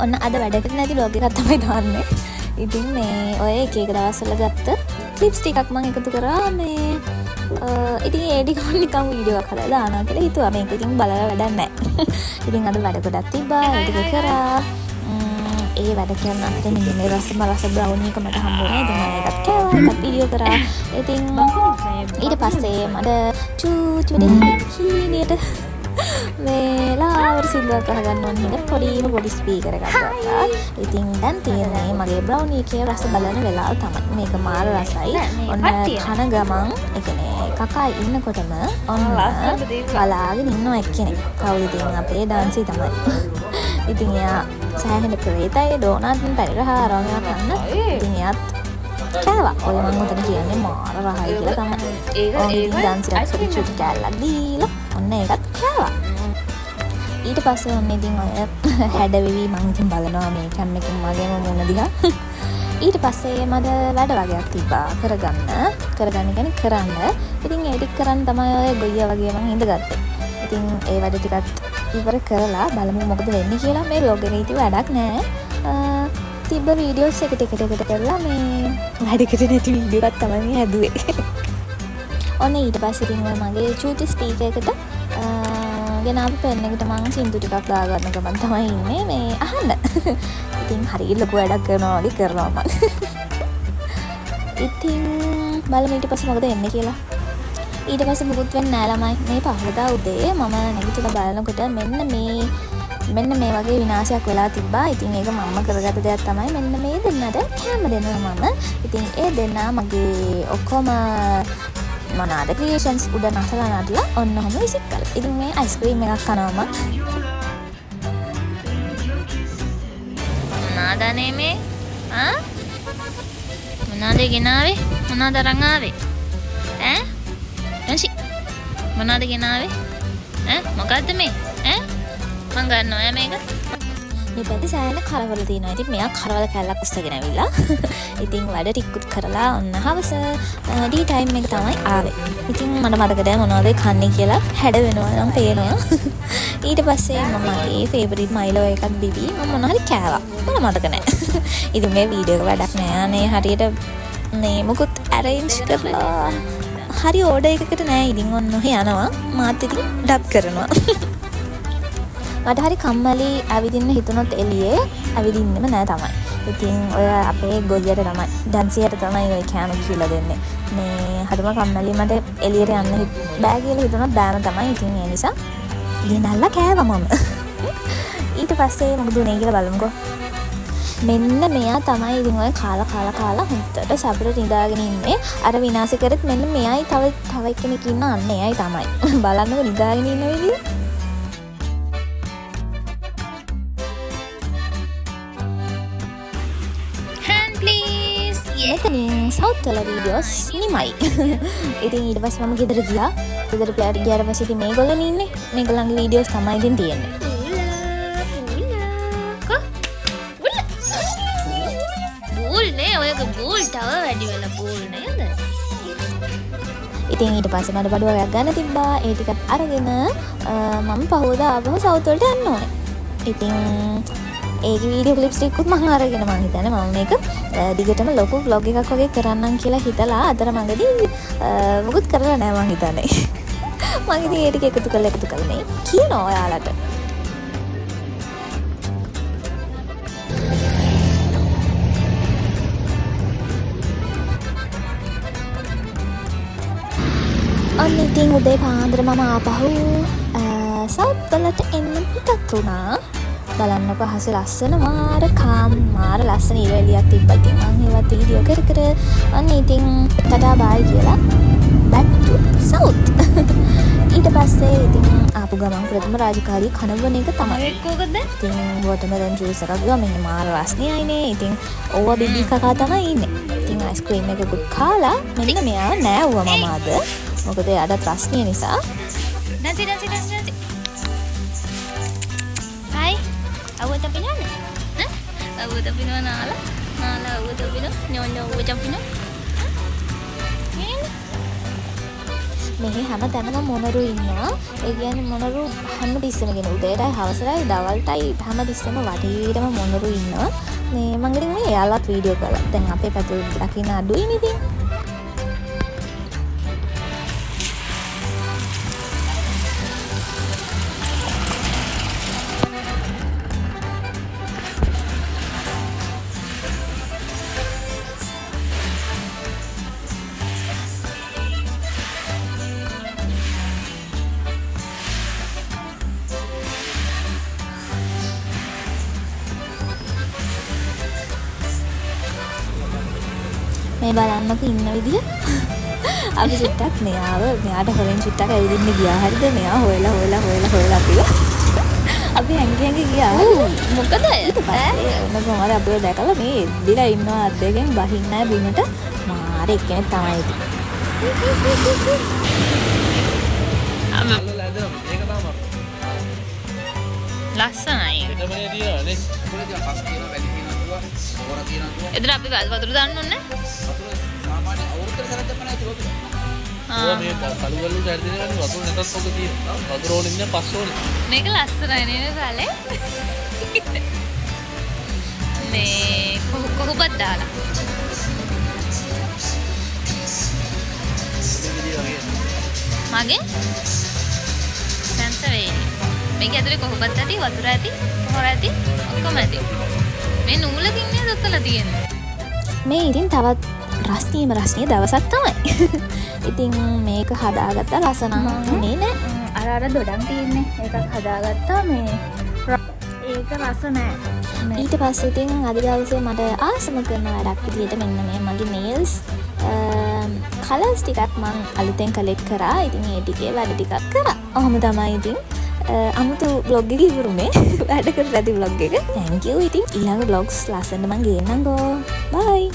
ඔන්න අද වැඩකට නැති බ්ලොග් එකක් තමයි දාන්නේ. ඉතින් මේ ඔය එක දවස්වල ගත්ත ක්ලිප්ස් ටිකක් මම එකතු කරා මේ ඉතින් ඒ ටික නිකන් වීඩියෝ එකක් හදලා දානවා කියලා හිතුවා. මේක ඉතින් බලලා වැඩක් නැහැ. ඉතින් අද වැඩ ගොඩක් තිබ්බා. ඒ ටික කරා. ඒ වැඩ කරන අතරේ මේ රස බ්‍රවුනි එක මට හම්බුණා. ඉතින් මම ඒකත් කෑවා. ඒකත් වීඩියෝ කරා. ඉතින් ඊට පස්සේ මට චූ හිණියට මේ ලාවට සිල්වත් අහගන්න ඕන හින්දා පොඩි ස්පීකර් එකක් ගත්තා. ඉතින් දැන් තියෙන්නේ මගේ බ්‍රවුනි එකේ රස බලන වෙලාව තමයි. මේක මාර රසයි. ඔන්න කන ගමන් ඒ කියන්නේ කකා ඉන්නකොටම ඔන්න බලාගෙන ඉන්නවා එක්කෙනෙක්. කවුද ඉතින් අපේ ඩාන්සි තමයි. ඉතින් එයා සෑහෙන ප්‍රේතයි ඩෝනට් පැණිරහ ආරෝණයක් ගන්න. ඉතින් එයාත් කෑවා. ඔය මම උතන කියන්නේ මාර රහයි කියලා තමයි. ඒක ඩාන්සියක් සුචුටි කෑල්ලක් දීලා ඔන්න ඒකත් කෑවා. ඊට පස්සේ ඔන්න ඉතින් ඔය හැඩවෙවි මම ඉතින් බලනවා මේ කැම් එකෙන් මගේම මුණ දිහා. ඊට පස්සේ මට වැඩ වගේක් තිබ්බා කරගන්න කියන්නේ කරන්න. ඉතින් ඒ ටික කරන් තමයි ඔය ගොයියා වගේ මම ඉඳගත්තේ. ඉතින් ඒ වැඩ ටිකත් ඉවර කරලා බලමු මොකද වෙන්නේ කියලා. මේ vlog එකේ ඉතින් වැඩක් නැහැ. තිබ්බ වීඩියෝස් එක ටික කරලා මේ වැඩකට නැති වීඩියෝ එකක් තමයි හැදුවේ. ඔන්න ඊට පස්සේ ඉතින් මගේ චූටි ස්පීකර් එකට ගෙනාපු පෙන් එකට මම සින්දු ටිකක් දාගන්න ගමන් තමයි ඉන්නේ මේ අහන්න. ඉතින් හරිය ලොකු වැඩක් කරනවා වගේ කරනවා මම. ඉතින් බලමු ඊට පස්සේ මොකද වෙන්නේ කියලා. ඊට පස්සේ මුකුත් වෙන්නේ නැහැ ළමයි. මේ පහවදා උදේ මම නැගිටලා බලනකොට මෙන්න මේ වගේ විනාශයක් වෙලා තිබ්බා. ඉතින් ඒක මම කරගත්ත දෙයක් තමයි මෙන්න මේ දෙන්නට කැම දෙනවා මම. ඉතින් ඒ දෙන්නා මගේ ඔක්කොම මොනවාද ක්‍රියේෂන්ස් උඩ නටලා ඔන්න ඔහම විසික් කළා. ඉතින් මේ අයිස්ක්‍රීම් එකක් කනවා මම. මොනවාදනේ මේ? මොනවාද ගෙනාවේ? මොනවාද අරන් ආවේ? නැසි. මොනවාද ගෙනාවේ? මොකද්ද මේ? මං ගන්නවා මේක. මේ පැත්තේ සෑහෙන කරවල තියෙනවා. ඉතින් මෙයා කරවල කැල්ලක් උස්සගෙන ඇවිල්ලා. ඉතින් වැඩ ටිකුත් කරලා ඔන්න හවස ඩී ටයිම් එක තමයි ආවේ. ඉතින් මට මතක දැන් මොනවද කන්නේ කියලා හැඩ වෙනවා නම් පේනවා. ඊට පස්සේ මමගේ ෆේවරිට් මයිලෝ එකක් බිබී මම මොනවා හරි කෑවා. මට මතක නැහැ. ඉතින් මේ වීඩියෝ එක වැඩක් නෑ. අනේ හරියට මේ මොකුත් ඇරේන්ජ් කරලා හරි ඕඩර් එකකට නෑ. ඉතින් ඔන්න ඔහේ යනවා. මාත් ඉතින් ඩබ් කරනවා. මට හරි කම්මැලි ඇවිදින්න හිතුනොත් එළියේ ඇවිදින්නෙම නෑ තමයි. ඉතින් ඔය අපේ ගොල්ලියට තමයි ඩැන්සියට තමයි ඔය කෑම කියලා දෙන්නේ. මේ හරිම කම්මැලි මට එළියට යන්න බෑ කියලා හිතුනොත් බෑම තමයි. ඉතින් ඒ නිසා ගෙනල්ලා කෑවා මම. ඊට පස්සේ මොකද උනේ කියලා බලමුකෝ. මෙන්න මෙයා තමයි ඉතින් ඔය කාලා හුත්තට සබරට නිදාගෙන ඉන්නේ. අර විනාශ කරත් මෙන්න මෙයයි තව එක්කෙනෙක් ඉන්න අන්න එයයි තමයි. බලන්නකො නිදාගෙන ඉන්න විදිය. එතනින් සවුත් වල වීඩියෝස් නිමයි. ඉතින් ඊට පස්සේ මම ගෙදර ගියා. ගෙදර ප්ලෑට් ගියාට පස්සේ ඉතින් මේගොල්ලන් ඉන්නේ. මේගොල්ලන්ගේ වීඩියෝස් තමයි ඉතින් තියෙන්නේ. බූල් නේ ඔයගේ බූල් තව වැඩි වෙලා බූල් නේද? ඉතින් ඊට පස්සේ මට බඩ වගයක් ගන්න තිබ්බා. ඒ ටිකත් අරගෙන මම පහෝදා ආවම සවුත් වලට යන්න ඕනේ. ඉතින් ඒකේ වීඩියෝ ක්ලිප්ස් ටිකකුත් මම අරගෙන මම හිතන්නේ මම මේක දිගටම ලොකු vlog එකක් වගේ කරන්නම් කියලා හිතලා අතර මඟදී මොකුත් කරලා නැහැ මම හිතන්නේ. මම ඉතින් ඒ ටික එකතු කරලා මේ කියනවා ඔයාලට. අන්න ඉතින් උදේ පාන්දර මම ආපහු සවුත් වලට එන්න පිටත් වුණා. බලන්න පහස ලස්සන මාර ලස්සන ඉරෙලියක් තිබ්බා. ඉතින් මම ඒවත් වීඩියෝ කර අන්න ඉතින් ටටා බයි කියලා back to south. ඊට පස්සේ ඉතින් ආපු ගමන් ප්‍රථම රාජකාරී කනවන එක තමයි. කොහොමද? ඉතින් වෝටර්මෙලන් ජූස් එකක් ගියා. මෙන්න මාර රස්නියයිනේ. ඉතින් ඕවා බිබී කකා තමයි ඉන්නේ. ඉතින් අයිස්ක්‍රීම් එකකුත් කාලා මෙන්න මෙයා නෑවුවා මම අද. මොකද එයාට රස්නිය නිසා. නැසි. Awak tapi mana? Awak tapi mana lah? Awak tapi mana? Nyonya awak tapi mana? මෙහි හැම තැනම මොනරු ඉන්නවා. ඒ කියන්නේ මොනරු හැම තිස්සෙම කියන උදේටයි හවසටයි දවල්ටයි හැම තිස්සෙම වටේටම මොනරු ඉන්නවා. මේ මම ඉතින් මේ එයාලත් වීඩියෝ කළා. දැන් අපේ පැතුල් දකින්න අඩුයි නේ ඉතින්. මේ බලන්නක ඉන්න විදිය අපි චුට්ටක් මෙයාට හොරෙන් චුට්ටක් ඇවිදින්න ගියා. හරිද? මෙයා හොයලා අපි හැංගි ගියා. මොකද ඊට පස්සේ ඔන්න කොහමද අපිව දැකලා මේ එද්දිලා ඉන්නවා අත් දෙකෙන් බහින්න නැහැ බිමට. මාර එක්කෙනෙක් තමයි ඉතින්. ලස්සනයි. එතන අපි වතුර දාන්න ඕනේ. මේක ලස්සනයි නේද කාලේ? මේ කොහොමද දාලා? මගේ සෙන්සර් එක. මේක ඇතුලේ කොහොමද ඇති වතුර ඇති පොහොර ඇති ඔක්කොම ඇති. මේ නූලකින් නේද ඔතලා තියෙන්නේ. මේ ඉතින් තවත් රස්නීය දවසක් තමයි. ඉතින් මේක හදාගත්තා ලස්සනම නේ නෑ. අර දොඩම් තියෙන්නේ. ඒකත් හදාගත්තා මේ ඒක රස නෑ. ඊට පස්සේ ඉතින් අද දවසේ මට ආසම කරන වැඩක් විදියට මෙන්න මේ මගේ nails කලර්ස් ටිකක් මම අලුතෙන් කලෙක්ට් කරා. ඉතින් ඒ ටිකේ වැඩ ටිකක් කරා. ඔහොම තමයි ඉතින් අමුතු බ්ලොග් එක ඉවරුනේ. වැඩ කරලා ඇති බ්ලොග් එක. thank you. ඉතින් ඊළඟ බ්ලොග්ස් ලස්සනට මම ගේන්නම්කෝ. bye.